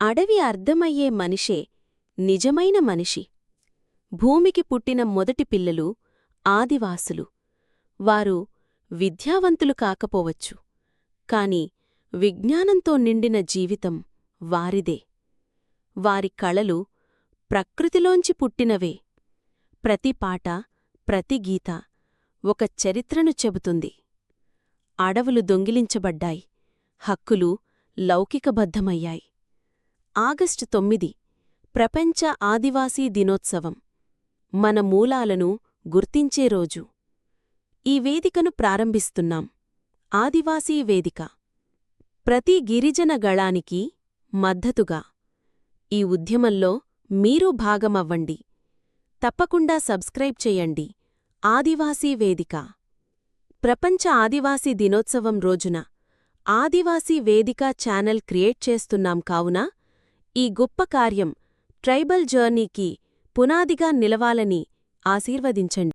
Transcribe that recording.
అడవి అర్థమయ్యే మనిషే నిజమైన మనిషి. భూమికి పుట్టిన మొదటి పిల్లలు ఆదివాసులు. వారు విద్యావంతులు కాకపోవచ్చు, కాని విజ్ఞానంతో నిండిన జీవితం వారిదే. వారి కళలు ప్రకృతిలోంచి పుట్టినవే. ప్రతి పాట, ప్రతి గీత ఒక చరిత్రను చెబుతుంది. అడవులు దొంగిలించబడ్డాయి, హక్కులు లౌకికబద్ధమయ్యాయి. ఆగస్టు 9 ప్రపంచ ఆదివాసీ దినోత్సవం. మన మూలాలను గుర్తించే రోజు. ఈ వేదికను ప్రారంభిస్తున్నాం. ఆదివాసీ వేదిక. ప్రతి గిరిజన గళానికి మద్దతుగా. ఈ ఉద్యమంలో మీరూ భాగమవ్వండి. తప్పకుండా సబ్స్క్రైబ్ చెయ్యండి. ఆదివాసీ వేదిక. ప్రపంచ ఆదివాసీ దినోత్సవం రోజున ఆదివాసీ వేదిక ఛానల్ క్రియేట్ చేస్తున్నాం కావున ఈ గొప్ప కార్యం ట్రైబల్ జర్నీకి పునాదిగా నిలవాలని ఆశీర్వదించండి.